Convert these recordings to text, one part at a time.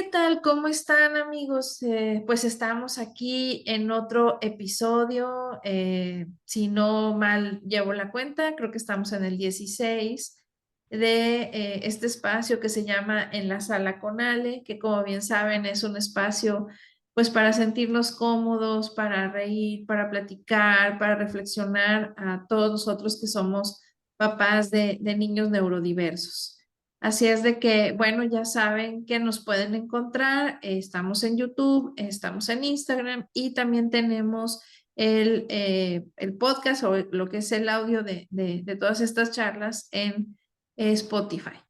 ¿Qué tal? ¿Cómo están, amigos? Pues estamos aquí en otro episodio. Si no mal llevo la cuenta, creo que estamos en el 16 de este espacio que se llama En la Sala con Ale, que como bien saben es un espacio pues para sentirnos cómodos, para reír, para platicar, para reflexionar a todos nosotros que somos papás de niños neurodiversos. Así es de que, bueno, ya saben que nos pueden encontrar. Estamos en YouTube, estamos en Instagram y también tenemos el podcast o lo que es el audio de todas estas charlas en Spotify.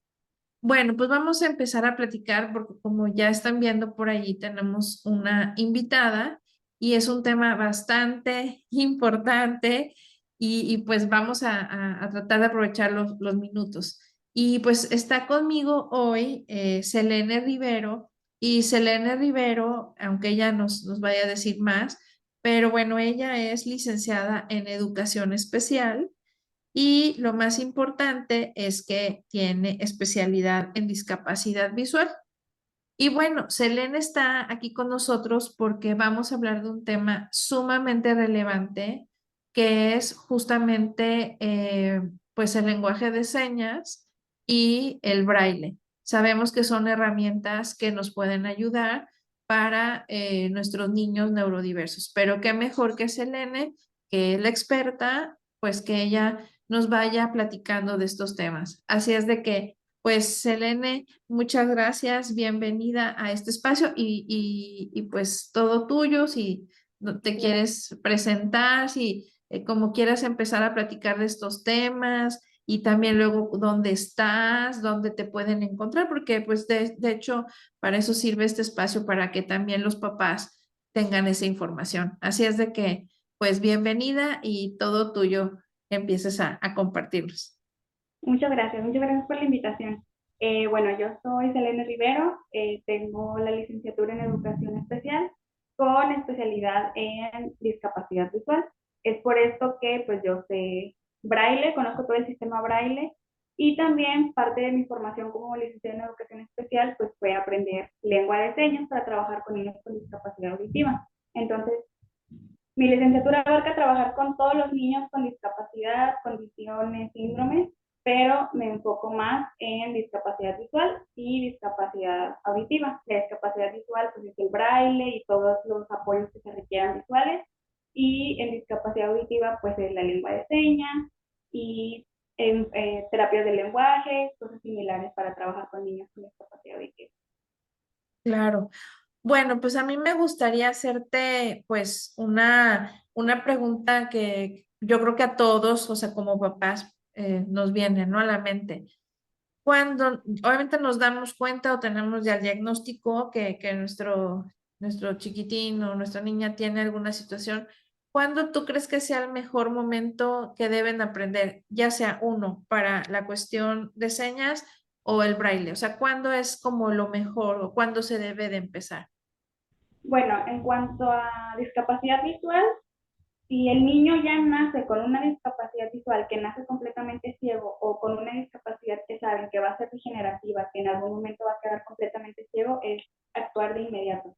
Bueno, pues vamos a empezar a platicar porque como ya están viendo por allí, tenemos una invitada y es un tema bastante importante y pues vamos a tratar de aprovechar los minutos. Y pues está conmigo hoy Selene Rivero y Selene Rivero, aunque ella nos vaya a decir más, pero bueno, ella es licenciada en educación especial y lo más importante es que tiene especialidad en discapacidad visual. Y bueno, Selene está aquí con nosotros porque vamos a hablar de un tema sumamente relevante, que es justamente pues el lenguaje de señas y el braille. Sabemos que son herramientas que nos pueden ayudar para nuestros niños neurodiversos, pero qué mejor que Selene, que es la experta, pues que ella nos vaya platicando de estos temas. Así es de que, pues, Selene, muchas gracias, bienvenida a este espacio y pues todo tuyo, si no te Claro. quieres presentar, si como quieras empezar a platicar de estos temas y también luego dónde estás, dónde te pueden encontrar, porque pues de hecho para eso sirve este espacio, para que también los papás tengan esa información. Así es de que, pues bienvenida y todo tuyo, empieces a compartirlos. Muchas gracias por la invitación. Bueno, yo soy Selene Rivero, tengo la licenciatura en Educación Especial con especialidad en discapacidad visual. Es por esto que pues yo sé braille, conozco todo el sistema braille y también parte de mi formación como licenciada en Educación Especial pues fue aprender lengua de señas para trabajar con niños con discapacidad auditiva. Entonces, mi licenciatura abarca trabajar con todos los niños con discapacidad, condiciones, síndromes, pero me enfoco más en discapacidad visual y discapacidad auditiva. La discapacidad visual pues es el braille y todos los apoyos que se requieran visuales, y en discapacidad auditiva pues es la lengua de señas y en terapias de lenguaje, cosas similares para trabajar con niños con discapacidad auditiva. Claro. Bueno, pues a mí me gustaría hacerte pues una pregunta que yo creo que a todos, o sea, como papás, nos viene, ¿no? A la mente. Cuando obviamente nos damos cuenta o tenemos ya el diagnóstico que nuestro chiquitín o nuestra niña tiene alguna situación, ¿cuándo tú crees que sea el mejor momento que deben aprender, ya sea uno para la cuestión de señas o el braille? O sea, ¿cuándo es como lo mejor o cuándo se debe de empezar? Bueno, en cuanto a discapacidad visual, si el niño ya nace con una discapacidad visual, que nace completamente ciego, o con una discapacidad que saben que va a ser degenerativa, que en algún momento va a quedar completamente ciego, es actuar de inmediato.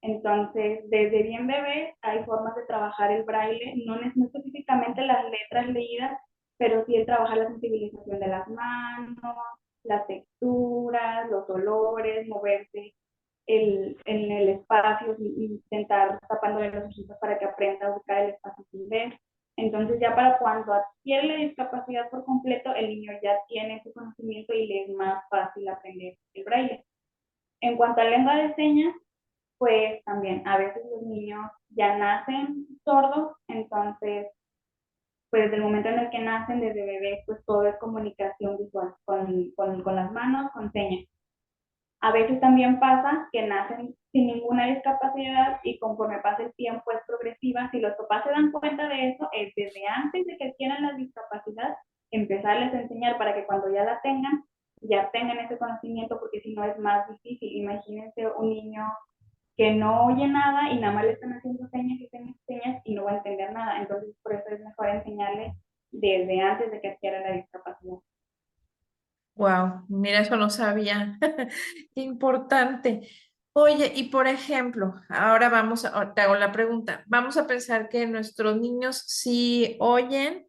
Entonces, desde bien bebé hay formas de trabajar el braille, no específicamente las letras leídas, pero sí el trabajar la sensibilización de las manos, las texturas, los olores, moverse en el espacio, intentar tapándole los ojitos para que aprenda a buscar el espacio sin ver. Entonces ya para cuando adquiere la discapacidad por completo, el niño ya tiene ese conocimiento y le es más fácil aprender el braille. En cuanto a lengua de señas, pues también a veces los niños ya nacen sordos, entonces pues desde el momento en el que nacen, desde bebés, pues todo es comunicación visual, con las manos, con señas. A veces también pasa que nacen sin ninguna discapacidad y conforme pasa el tiempo es progresiva. Si los papás se dan cuenta de eso, es desde antes de que adquieran la discapacidad, empezarles a enseñar para que cuando ya tengan ese conocimiento, porque si no es más difícil. Imagínense un niño que no oye nada y nada más le están haciendo señas y señas y señas y no va a entender nada. Entonces, por eso es mejor enseñarle desde antes de que adquiera la discapacidad. Wow, mira, eso no sabía. Qué importante. Oye, y por ejemplo, ahora te hago la pregunta. Vamos a pensar que nuestros niños sí oyen,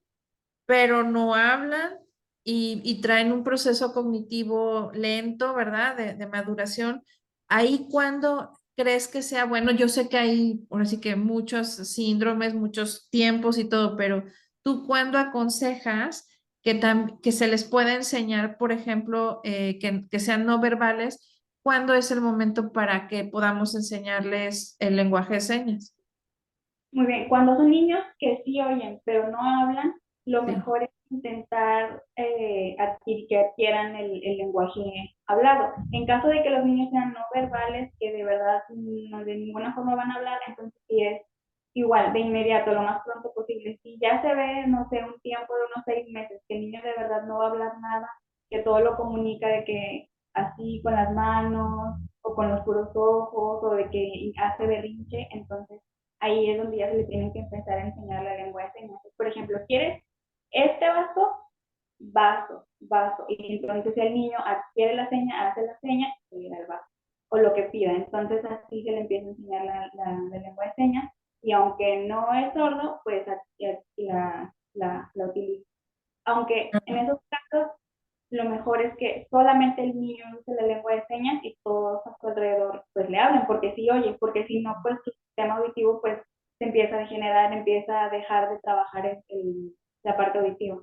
pero no hablan y traen un proceso cognitivo lento, ¿verdad? De maduración. Ahí cuando crees que sea bueno, yo sé que hay, ahora sí que muchos síndromes, muchos tiempos y todo, pero ¿tú cuándo aconsejas que se les pueda enseñar, por ejemplo, que sean no verbales? ¿Cuándo es el momento para que podamos enseñarles el lenguaje de señas? Muy bien, cuando son niños que sí oyen, pero no hablan, lo Sí. mejor es intentar que adquieran el lenguaje hablado. En caso de que los niños sean no verbales, que de verdad no, de ninguna forma van a hablar, entonces sí es igual, de inmediato, lo más pronto posible. Si ya se ve, no sé, un tiempo de unos 6 meses, que el niño de verdad no va a hablar nada, que todo lo comunica de que así con las manos o con los puros ojos o de que hace berrinche, entonces ahí es donde ya se le tienen que empezar a enseñar la lengua de señas. Por ejemplo, ¿quieres este vaso? Vaso, vaso. Y entonces el niño adquiere la seña, hace la seña y le da el vaso. O lo que pida. Entonces así se le empieza a enseñar la lengua de señas. Y aunque no es sordo, pues la utiliza. Aunque en esos casos lo mejor es que solamente el niño use la lengua de señas y todos a su alrededor pues le hablen, porque si oye, porque si no, pues su sistema auditivo pues se empieza a degenerar, empieza a dejar de trabajar la parte auditiva.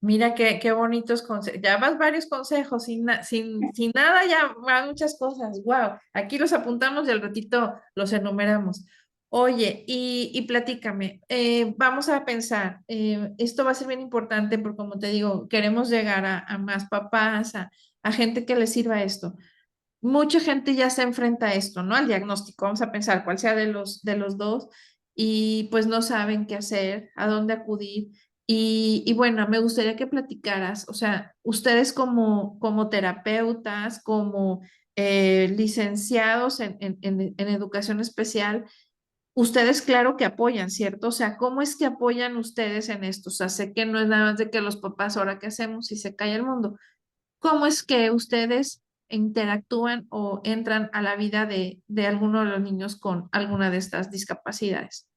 Mira qué bonitos consejos. Ya vas varios consejos, sin nada ya van muchas cosas. Wow, aquí los apuntamos y al ratito los enumeramos. Oye, y platícame, vamos a pensar, esto va a ser bien importante porque como te digo, queremos llegar a más papás, a gente que les sirva esto. Mucha gente ya se enfrenta a esto, ¿no? Al diagnóstico, vamos a pensar cuál sea de los dos, y pues no saben qué hacer, a dónde acudir. Y bueno, me gustaría que platicaras, o sea, ustedes como terapeutas, como licenciados en educación especial, ustedes claro que apoyan, ¿cierto? O sea, ¿cómo es que apoyan ustedes en esto? O sea, sé que no es nada más de que los papás, ahora qué hacemos si se cae el mundo. ¿Cómo es que ustedes interactúan o entran a la vida de alguno de los niños con alguna de estas discapacidades?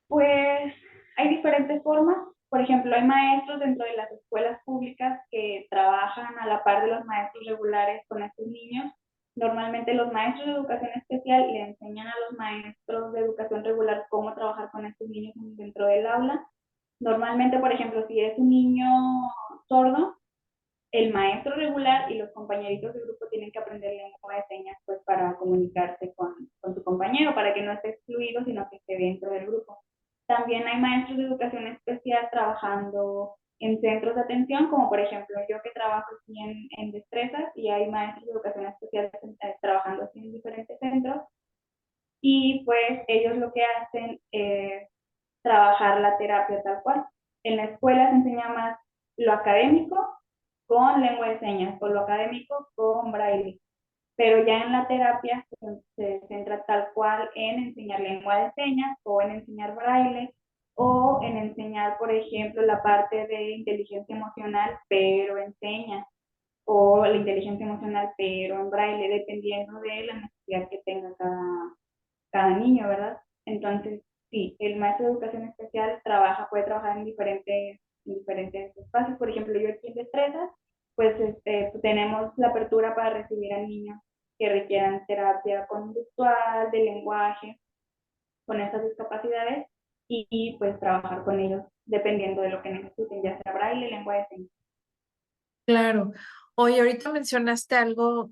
Pues hay diferentes formas. Por ejemplo, hay maestros dentro de las escuelas públicas que trabajan a la par de los maestros regulares con estos niños. Normalmente los maestros de educación especial le enseñan a los maestros de educación regular cómo trabajar con estos niños dentro del aula. Normalmente, por ejemplo, si es un niño sordo, el maestro regular y los compañeritos del grupo tienen que aprender lengua de señas pues para comunicarse con su compañero, para que no esté excluido, sino que esté dentro del grupo. También hay maestros de educación especial trabajando en centros de atención, como por ejemplo yo que trabajo aquí en Destrezas, y hay maestros de educación especial trabajando así en diferentes centros, y pues ellos lo que hacen es trabajar la terapia tal cual. En la escuela se enseña más lo académico con lengua de señas o lo académico con braille, pero ya en la terapia se centra tal cual en enseñar lengua de señas o en enseñar braille o en enseñar, por ejemplo, la parte de inteligencia emocional, pero en señas, o la inteligencia emocional, pero en braille, dependiendo de la necesidad que tenga cada niño, ¿verdad? Entonces, sí, el maestro de educación especial puede trabajar en diferentes espacios. Por ejemplo, yo aquí en Destrezas, pues tenemos la apertura para recibir a niños que requieran terapia conductual, de lenguaje, con esas discapacidades, pues trabajar con ellos dependiendo de lo que necesiten, ya sea braille, lengua de señas. Claro. Oye, ahorita mencionaste algo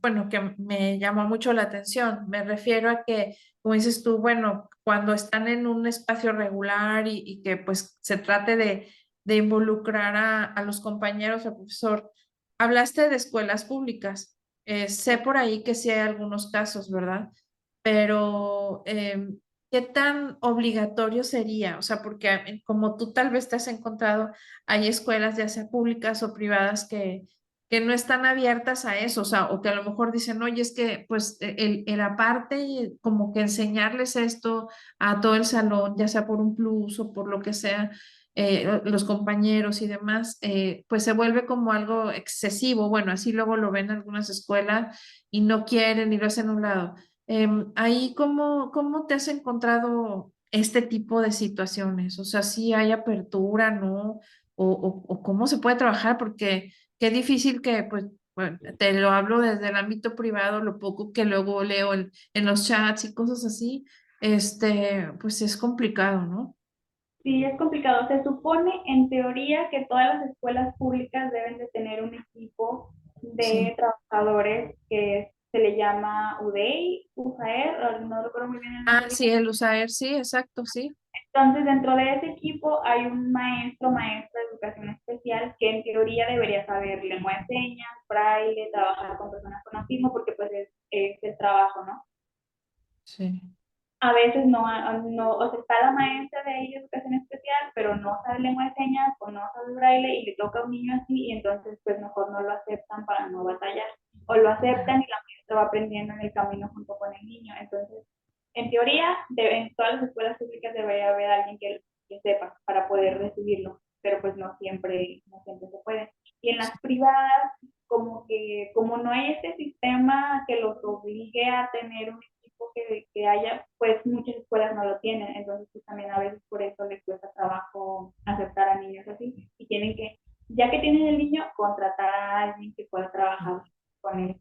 bueno, que me llamó mucho la atención. Me refiero a que, como dices tú, bueno, cuando están en un espacio regular y que pues se trate de involucrar a los compañeros, al profesor, hablaste de escuelas públicas. Sé por ahí que sí hay algunos casos, ¿verdad? Pero ¿qué tan obligatorio sería? O sea, porque como tú tal vez te has encontrado, hay escuelas, ya sea públicas o privadas, que no están abiertas a eso, o sea, o que a lo mejor dicen, oye, es que pues el aparte, como que enseñarles esto a todo el salón, ya sea por un plus o por lo que sea, los compañeros y demás, pues se vuelve como algo excesivo. Bueno, así luego lo ven algunas escuelas y no quieren y lo hacen a un lado. Ahí, ¿cómo te has encontrado este tipo de situaciones? O sea, si hay apertura, ¿no? O cómo se puede trabajar, porque qué difícil que, pues, bueno, te lo hablo desde el ámbito privado, lo poco que luego leo en los chats y cosas así, pues es complicado, ¿no? Sí, es complicado. Se supone, en teoría, que todas las escuelas públicas deben de tener un equipo de Sí. trabajadores que se le llama UDEI, USAER, no recuerdo muy bien el Ah, nombre legal. sí, el USAER, sí, exacto, sí. Entonces, dentro de ese equipo hay un maestro, maestra de educación especial que en teoría debería saber lengua de señas, braille, trabajar con personas con autismo, porque pues es el trabajo, ¿no? Sí. A veces no, no, o sea, está la maestra de ahí de educación especial, pero no sabe lengua de señas o no sabe braille y le toca a un niño así y entonces pues mejor no lo aceptan para no batallar. O lo aceptan y la maestra va aprendiendo en el camino junto con el niño. Entonces, en teoría, en todas las escuelas públicas debería haber alguien que sepa para poder recibirlo, pero pues no siempre se puede. Y en las privadas, como que como no hay este sistema que los obligue a tener un equipo que haya, pues muchas escuelas no lo tienen, entonces pues también a veces por eso les cuesta trabajo aceptar a niños así y tienen que, ya que tienen el niño, contratar a alguien que pueda trabajar con él.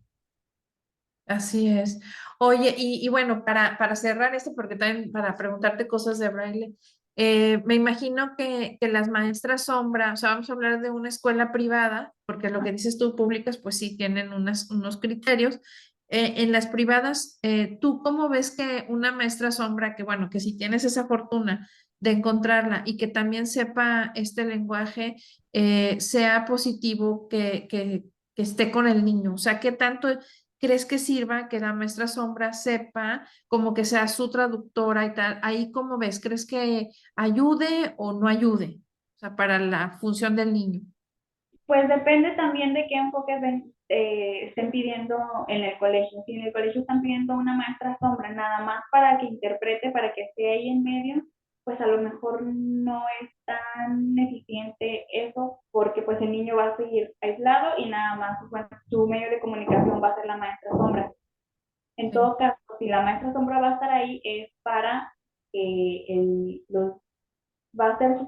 Así es. Oye, y bueno, para cerrar esto, porque también para preguntarte cosas de braille, me imagino que las maestras sombra, o sea, vamos a hablar de una escuela privada, porque lo que dices tú, públicas, pues sí tienen unos criterios. En las privadas, ¿tú cómo ves que una maestra sombra, que bueno, que si tienes esa fortuna de encontrarla y que también sepa este lenguaje, sea positivo, que esté con el niño? O sea, ¿qué tanto crees que sirva que la maestra sombra sepa como que sea su traductora y tal? Ahí, ¿cómo ves? ¿Crees que ayude o no ayude? O sea, para la función del niño. Pues depende también de qué enfoque estén pidiendo en el colegio. Si en el colegio están pidiendo una maestra sombra nada más para que interprete, para que esté ahí en medio, pues a lo mejor no es tan eficiente eso, porque pues el niño va a seguir aislado y nada más, bueno, su medio de comunicación va a ser la maestra sombra. En Sí, todo caso, si la maestra sombra va a estar ahí, es para que va a ser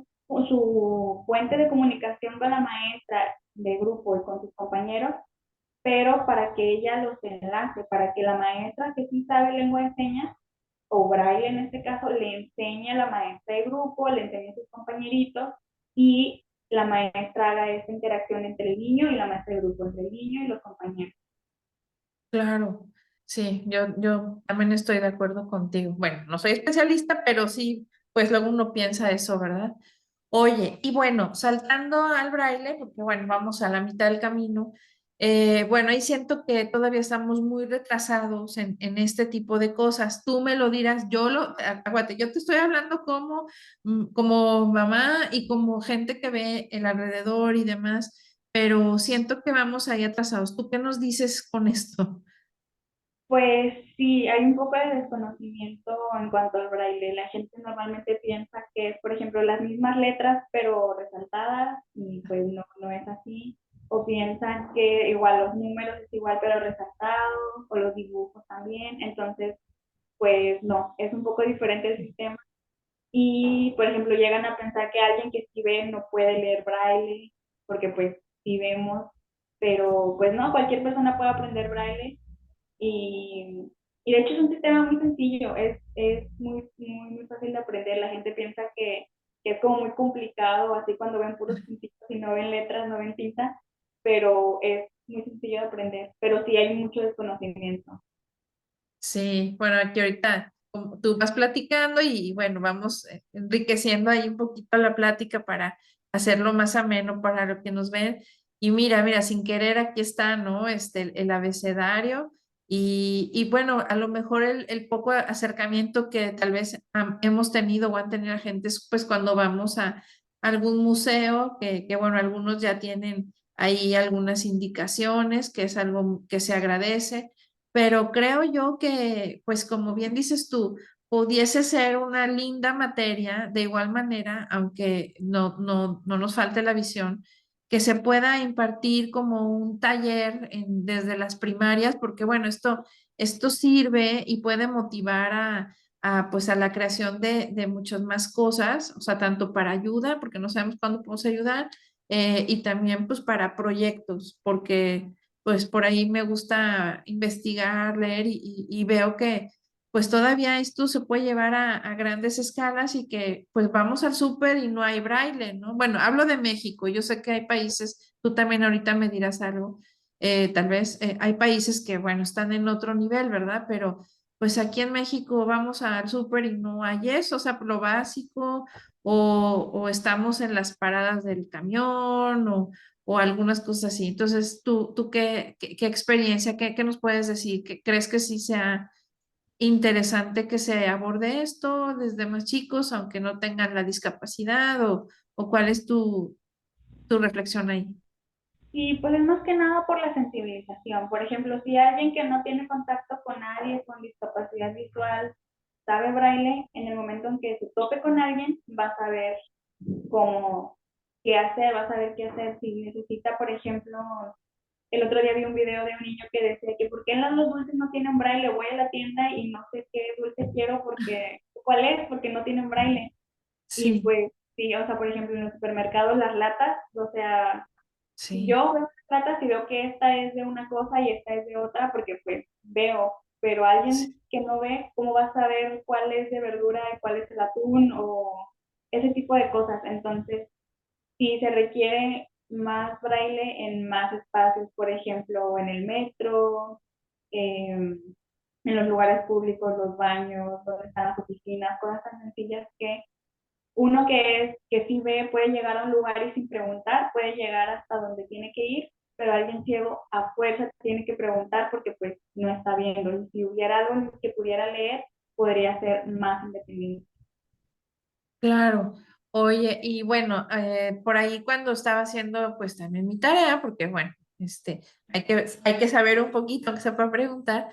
su fuente de comunicación con la maestra de grupo y con sus compañeros, pero para que ella los enlace, para que la maestra que sí sabe lengua de señas, o braille en este caso, le enseñe a la maestra de grupo, le enseñe a sus compañeritos y la maestra haga esa interacción entre el niño y la maestra de grupo, entre el niño y los compañeros. claro. Sí, yo también estoy de acuerdo contigo. Bueno, no soy especialista, pero sí, pues luego uno piensa eso, ¿verdad? Oye, y bueno, saltando al braille, porque bueno, vamos a la mitad del camino, bueno, ahí siento que todavía estamos muy retrasados en este tipo de cosas. Tú me lo dirás, aguante, yo te estoy hablando como mamá y como gente que ve el alrededor y demás, pero siento que vamos ahí atrasados. ¿Tú qué nos dices con esto? Pues sí, hay un poco de desconocimiento en cuanto al braille. La gente normalmente piensa que es, por ejemplo, las mismas letras pero resaltadas y pues no, no es así. O piensan que igual los números es igual pero resaltados o los dibujos también. Entonces, pues no, es un poco diferente el sistema. Y, por ejemplo, llegan a pensar que alguien que sí ve no puede leer braille porque pues sí vemos, pero pues no, cualquier persona puede aprender braille y de hecho es un sistema muy sencillo, es muy fácil de aprender. La gente piensa que es como muy complicado, así cuando ven puros puntitos y no ven letras, no ven tinta, pero es muy sencillo de aprender, pero sí hay mucho desconocimiento. Sí, bueno, aquí ahorita como tú vas platicando y bueno, vamos enriqueciendo ahí un poquito la plática para hacerlo más ameno para lo que nos ven. Y mira, sin querer aquí está, ¿no? El abecedario y bueno, a lo mejor el poco acercamiento que tal vez hemos tenido o han tenido la gente, pues cuando vamos a algún museo, que bueno, algunos ya tienen ahí algunas indicaciones, que es algo que se agradece, pero creo yo que, pues como bien dices tú, pudiese ser una linda materia, de igual manera, aunque no nos falte la visión, que se pueda impartir como un taller desde las primarias, porque bueno, esto sirve y puede motivar pues a la creación de muchas más cosas, o sea, tanto para ayuda, porque no sabemos cuándo podemos ayudar, y también pues para proyectos, porque pues por ahí me gusta investigar, leer y veo que pues todavía esto se puede llevar a grandes escalas y que pues vamos al súper y no hay braille, ¿no? Bueno, hablo de México, yo sé que hay países, tú también ahorita me dirás algo, tal vez hay países que, bueno, están en otro nivel, ¿verdad? Pero pues aquí en México vamos al súper y no hay eso, o sea, lo básico, o estamos en las paradas del camión, o algunas cosas así. Entonces, ¿tú qué experiencia, qué nos puedes decir? ¿Qué crees que sí sea interesante que se aborde esto desde más chicos, aunque no tengan la discapacidad, o cuál es tu reflexión ahí? Y pues es más que nada por la sensibilización. Por ejemplo, si alguien que no tiene contacto con nadie con discapacidad visual sabe braille, en el momento en que se tope con alguien, va a saber cómo, qué hacer, va a saber qué hacer. Si necesita, por ejemplo, el otro día vi un video de un niño que decía que por qué los dulces no tienen braille, voy a la tienda y no sé qué dulce quiero porque, ¿cuál es? Porque no tienen braille. Y Sí, pues, sí, o sea, por ejemplo, en los supermercados las latas, o sea, sí, yo veo latas y veo que esta es de una cosa y esta es de otra porque pues veo, pero sí, alguien que no ve, ¿cómo va a saber cuál es de verdura y cuál es el atún o ese tipo de cosas? Entonces, sí se requiere más braille en más espacios, por ejemplo, en el metro, en los lugares públicos, los baños, donde están las oficinas, cosas tan sencillas que uno que sí ve puede llegar a un lugar y sin preguntar, puede llegar hasta donde tiene que ir, pero alguien ciego a fuerza tiene que preguntar porque pues no está viendo. Y si hubiera algo que pudiera leer, podría ser más independiente. claro. Oye, y bueno, por ahí cuando estaba haciendo pues también mi tarea, porque bueno, hay que saber un poquito, aunque sepa preguntar.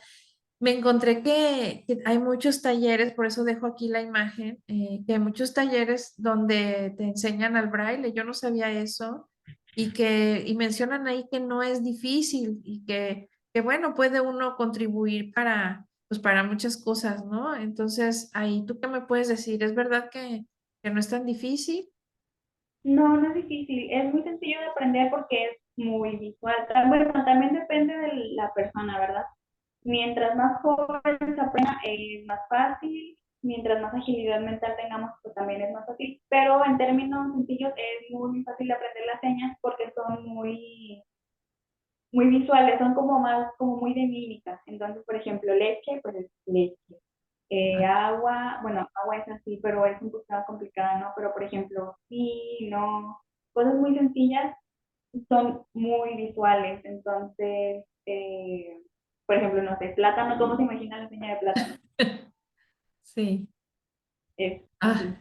Me encontré que hay muchos talleres, por eso dejo aquí la imagen, que hay muchos talleres donde te enseñan al braille. Yo no sabía eso y mencionan ahí que no es difícil y que bueno, puede uno contribuir pues para muchas cosas, ¿no? Entonces, ahí tú qué me puedes decir, ¿es verdad que no es tan difícil? No, no es difícil, es muy sencillo de aprender porque es muy visual. Bueno, también depende de la persona, ¿verdad? Mientras más joven se aprenda, es más fácil. Mientras más agilidad mental tengamos, pues también es más fácil. Pero en términos sencillos es muy fácil aprender las señas porque son muy visuales, son como más, como muy de mímica. Entonces, por ejemplo, leche, pues es leche. Ah, Agua, bueno, agua es así, pero es un poco más complicada, ¿no? Pero, por ejemplo, sí, no, cosas muy sencillas son muy visuales. Entonces, por ejemplo, no sé, plátano, ¿cómo se imagina la señal de plátano? sí. Es Ah, así.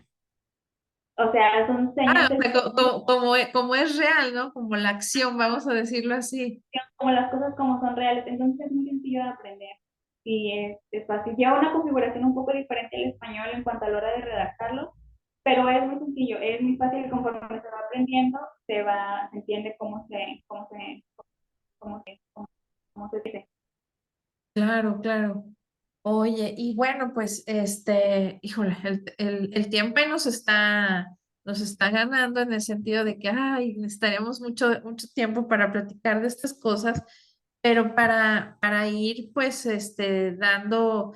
O sea, son señas o del sea, cerebro, como es real, ¿no? Como la acción, vamos a decirlo así. como las cosas como son reales. Entonces es muy sencillo de aprender y es fácil. Lleva una configuración un poco diferente al español en cuanto a la hora de redactarlo, pero es muy sencillo, es muy fácil. Conforme se va aprendiendo, se entiende cómo se dice. Claro, claro. Oye, y bueno, pues híjole, el tiempo ahí nos está ganando en el sentido de que, ay, necesitaríamos mucho tiempo para platicar de estas cosas, pero para ir, pues, dando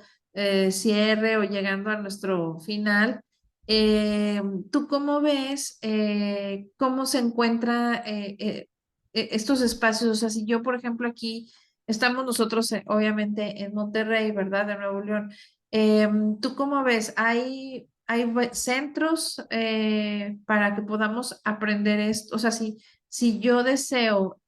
cierre o llegando a nuestro final, eh, ¿tú cómo ves cómo se encuentra estos espacios? O sea, si yo, por ejemplo, aquí estamos nosotros, obviamente, en Monterrey, ¿verdad? De Nuevo León. ¿Tú cómo ves? ¿Hay centros para que podamos aprender esto? O sea, si yo deseo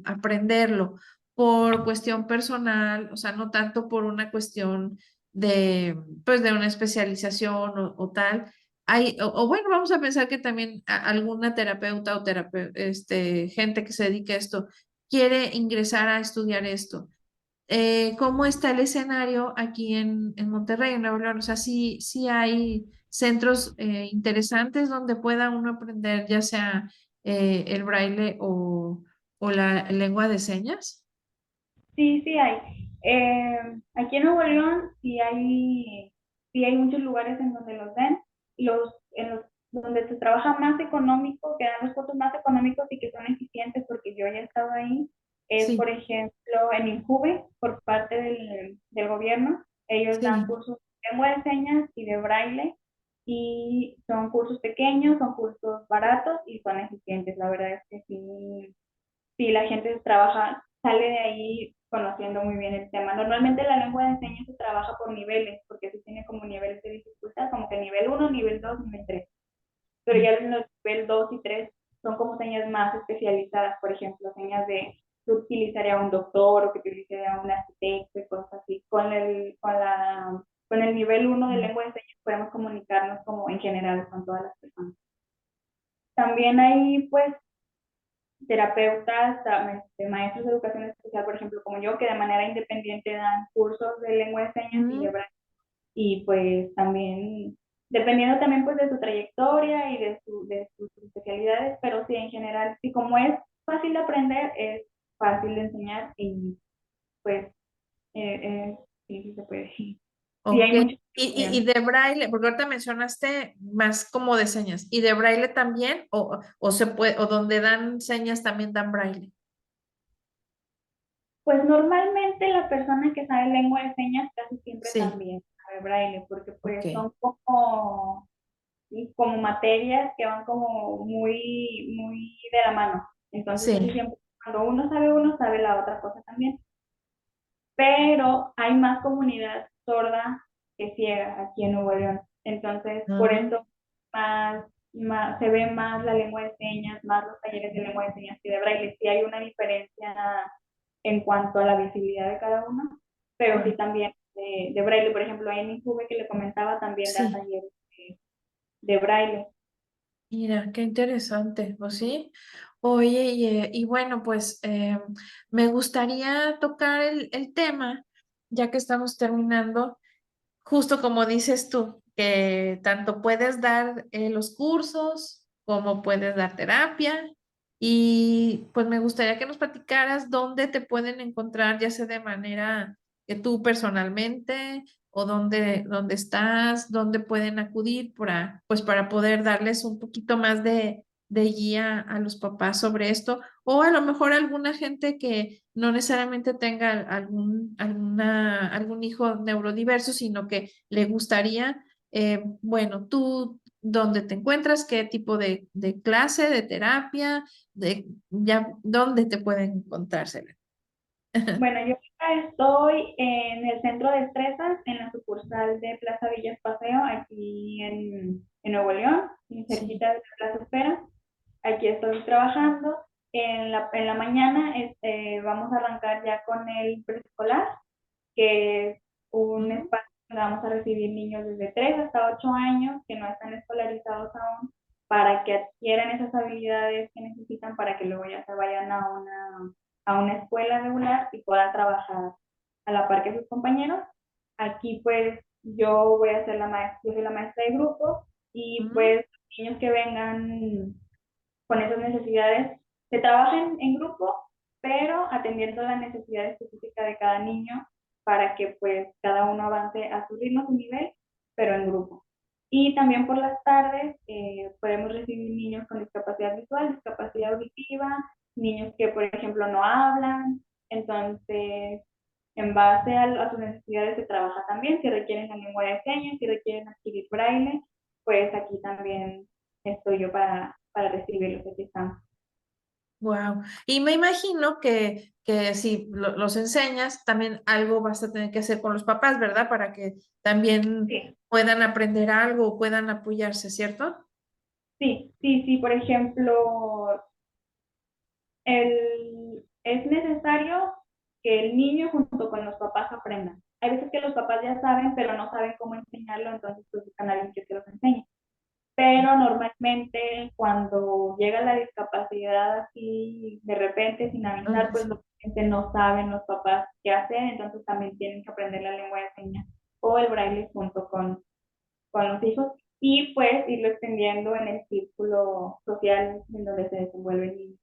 aprenderlo por cuestión personal, o sea, no tanto por una cuestión pues, de una especialización o tal. O bueno, vamos a pensar que también alguna terapeuta o gente que se dedique a esto quiere ingresar a estudiar esto. cómo está el escenario aquí en Monterrey, en Nuevo León. O sea, sí, sí hay centros interesantes donde pueda uno aprender ya sea el braille o la lengua de señas. Sí, sí hay. Aquí en Nuevo León sí hay muchos lugares en donde los den, en los donde se trabaja más económico, que dan los costos más económicos y que son eficientes, porque yo ya he estado ahí, es por Sí, ejemplo en Injuve, por parte del gobierno. Ellos dan sí. cursos de lengua de señas y de braille, y son cursos pequeños, son cursos baratos y son eficientes. La verdad es que sí, sí, la gente trabaja, sale de ahí conociendo muy bien el tema. Normalmente la lengua de señas se trabaja por niveles, porque sí tiene como niveles de dificultad, como que nivel uno, nivel 2, nivel 3. Pero ya en los nivel 2 y 3 son como señas más especializadas, por ejemplo, señas de que utilizaría un doctor o que utilizaría un arquitecto y cosas así. Con el nivel uno de lengua de señas podemos comunicarnos como en general con todas las personas. También hay pues terapeutas, maestros de educación especial, por ejemplo, como yo, que de manera independiente dan cursos de lengua de señas y de Mm, braille. Y pues también, dependiendo también pues de su trayectoria y de sus especialidades, pero sí en general, sí como es fácil de aprender, es fácil de enseñar y pues sí, sí se puede. Sí ok. hay muchas Y opciones. de braille, porque ahorita mencionaste más como de señas. ¿Y de braille también? O se puede, o donde dan señas también dan braille? Pues normalmente la persona que sabe lengua de señas casi siempre Sí, también sabe braille, porque ok. pues son como y como materias que van como muy de la mano. Entonces, casi Sí. siempre, cuando uno sabe la otra cosa también. Pero hay más comunidad sorda que ciega aquí en Nuevo León. Entonces, por Ah, eso se ve más la lengua de señas, más los talleres de lengua de señas que de braille. Sí hay una diferencia en cuanto a la visibilidad de cada uno, pero sí ah, también de braille. Por ejemplo, ahí en Injuve que le comentaba también dan sí. talleres de braille. Mira, qué interesante, ¿o sí? Oye, y bueno, pues me gustaría tocar el tema, ya que estamos terminando. Justo como dices tú, que tanto puedes dar los cursos como puedes dar terapia. Y pues me gustaría que nos platicaras dónde te pueden encontrar, ya sea de manera que tú personalmente o dónde estás, dónde pueden acudir pues para poder darles un poquito más de guía a los papás sobre esto. O a lo mejor alguna gente que no necesariamente tenga algún hijo neurodiverso, sino que le gustaría, bueno, tú, dónde te encuentras, qué tipo de clase, de terapia, ya, dónde te pueden encontrársela. Bueno, yo ahorita estoy en el centro de destrezas, en la sucursal de Plaza Villas Paseo, aquí en Nuevo León, Sí. cerquita de la Plaza Espera. Aquí estoy trabajando. En la mañana vamos a arrancar ya con el preescolar, que es un Ujú. espacio donde vamos a recibir niños desde 3 hasta 8 años que no están escolarizados aún, para que adquieran esas habilidades que necesitan para que luego ya se vayan a una escuela regular y puedan trabajar a la par que sus compañeros. Aquí pues yo voy a ser la maestra, yo soy la maestra de grupo, y Ujú. pues niños que vengan con esas necesidades se trabajen en grupo, pero atendiendo la necesidad específica de cada niño para que pues cada uno avance a su ritmo, a su nivel, pero en grupo. Y también por las tardes podemos recibir niños con discapacidad visual, discapacidad auditiva, niños que por ejemplo no hablan. Entonces en base a sus necesidades se trabaja también, si requieren la lengua de señas, si requieren adquirir braille, pues aquí también estoy yo para recibirlos, aquí estamos. Wow. Y me imagino que si los enseñas, también algo vas a tener que hacer con los papás, ¿verdad? Para que también Sí, puedan aprender algo o puedan apoyarse, ¿cierto? sí, sí, sí, por ejemplo, es necesario que el niño junto con los papás aprendan. Hay veces que los papás ya saben, pero no saben cómo enseñarlo, entonces pues buscan a alguien que se los enseñe. Pero normalmente cuando llega la discapacidad así de repente, sin Ah, avisar, pues sí. normalmente no saben los papás qué hacer, entonces también tienen que aprender la lengua de señas o el braille junto con los hijos y pues irlo extendiendo en el círculo social en donde se desenvuelven niños.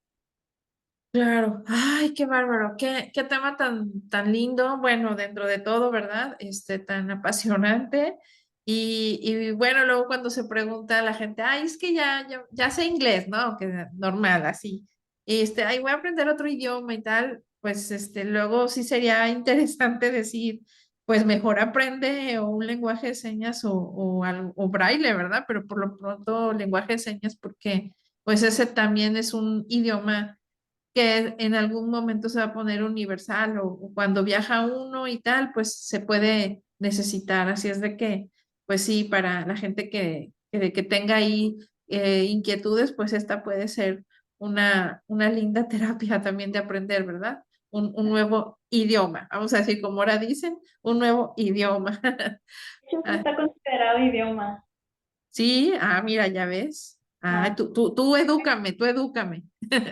Claro, ay, qué bárbaro, qué tema tan lindo, bueno, dentro de todo, ¿verdad? Tan apasionante. Y bueno, luego cuando se pregunta a la gente, ay, es que ya sé inglés, ¿no? Que normal, así. Ay, voy a aprender otro idioma y tal, pues luego sí sería interesante decir, pues mejor aprende o un lenguaje de señas o braille, ¿verdad? Pero por lo pronto lenguaje de señas porque pues ese también es un idioma que en algún momento se va a poner universal o cuando viaja uno y tal, pues se puede necesitar. Así es de que, pues sí, para la gente que tenga ahí inquietudes, pues esta puede ser una linda terapia también de aprender, ¿verdad? Un nuevo idioma, vamos a decir, como ahora dicen, un nuevo idioma. De hecho, sí Ah, está considerado idioma. sí, mira, ya ves. Ajá. Tú edúcame,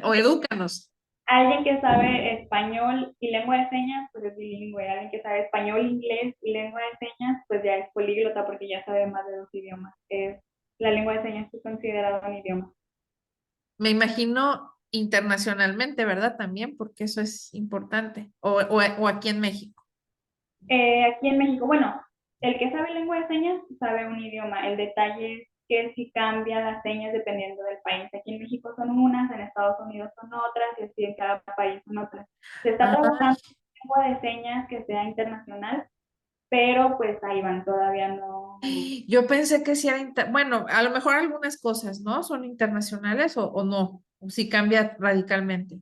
o edúcanos. Alguien que sabe español y lengua de señas, pues es bilingüe. Alguien que sabe español, inglés y lengua de señas, pues ya es políglota porque ya sabe más de 2 idiomas. La lengua de señas es considerada un idioma. Me imagino internacionalmente, ¿verdad? También, porque eso es importante. O aquí en México. Aquí en México, bueno, el que sabe lengua de señas sabe un idioma. El detalle es que sí cambia las señas dependiendo del país. Aquí en México son unas, en Estados Unidos son otras y así en cada país son otras. Se está Ah, trabajando en lengua de señas que sea internacional, pero pues ahí van, todavía no. yo pensé que sí era, bueno, a lo mejor algunas cosas, ¿no? Son internacionales o no, o sí cambia radicalmente.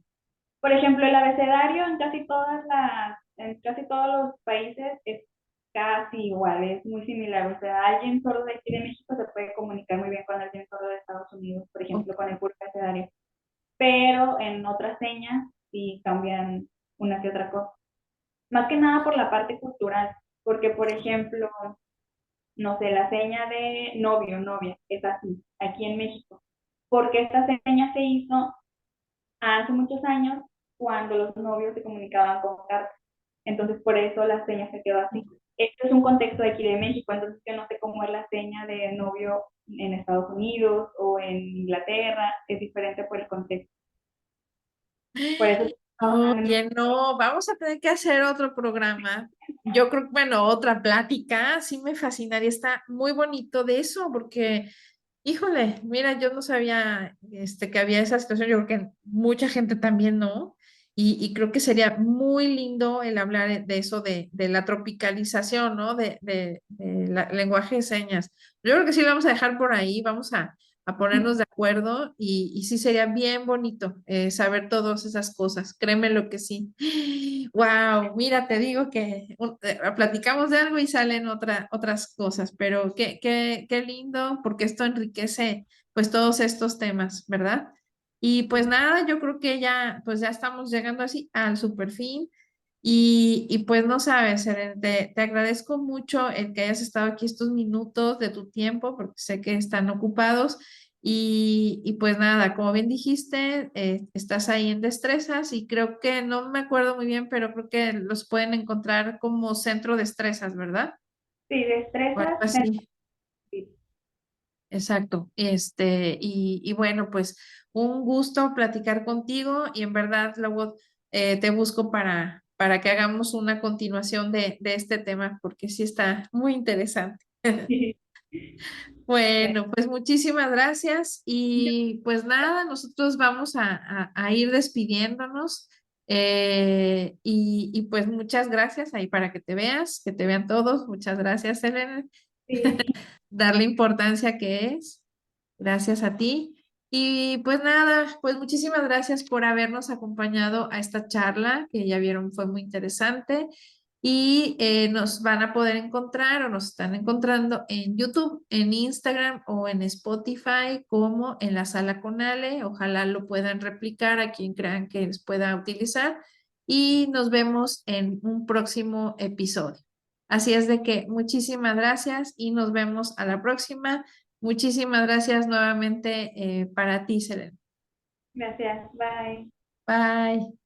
Por ejemplo, el abecedario en casi todos los países es casi igual, es muy similar. O sea, alguien sordo de aquí de México se puede comunicar muy bien con alguien sordo de Estados Unidos, por Ok. ejemplo, con el puro abecedario. Pero en otras señas sí cambian una que otra cosa. Más que nada por la parte cultural, porque por ejemplo, no sé, la seña de novio, novia, es así, aquí en México. Porque esta seña se hizo hace muchos años cuando los novios se comunicaban con cartas. Entonces, por eso la seña se quedó así. Este es un contexto de aquí de México, entonces yo no sé cómo es la seña de novio en Estados Unidos o en Inglaterra, es diferente por el contexto. Por eso estoy trabajando en. Oye, no, vamos a tener que hacer otro programa. Yo creo que, bueno, otra plática, sí me fascinaría, está muy bonito de eso, porque híjole, mira, yo no sabía que había esa situación, yo creo que mucha gente también no, y creo que sería muy lindo el hablar de eso, de la tropicalización, ¿no? De la lenguaje de señas. Yo creo que sí lo vamos a dejar por ahí, vamos a ponernos de acuerdo y sí sería bien bonito saber todas esas cosas, créeme lo que sí. Wow, mira, te digo que platicamos de algo y salen otras cosas, pero qué lindo, porque esto enriquece pues todos estos temas, ¿verdad? Y pues nada, yo creo que pues ya estamos llegando así al super fin. Y pues no sabes, Eren, te agradezco mucho el que hayas estado aquí estos minutos de tu tiempo, porque sé que están ocupados. Y pues nada, como bien dijiste, estás ahí en Destrezas y creo que no me acuerdo muy bien, pero creo que los pueden encontrar como centro de destrezas, ¿verdad? Sí, O algo destrezas. así. Exacto. Y bueno, pues un gusto platicar contigo y en verdad luego te busco para que hagamos una continuación de este tema porque sí está muy interesante. Bueno, pues muchísimas gracias y pues nada, nosotros vamos a ir despidiéndonos y pues muchas gracias ahí para que te veas, que te vean todos. Muchas gracias, Elena. Sí, Darle importancia que es. Gracias a ti. Y pues nada, pues muchísimas gracias por habernos acompañado a esta charla que ya vieron fue muy interesante y nos van a poder encontrar o nos están encontrando en YouTube, en Instagram o en Spotify como en la sala con Ale. Ojalá lo puedan replicar a quien crean que les pueda utilizar y nos vemos en un próximo episodio. Así es de que muchísimas gracias y nos vemos a la próxima. Muchísimas gracias nuevamente para ti, Selena. gracias. Bye. Bye.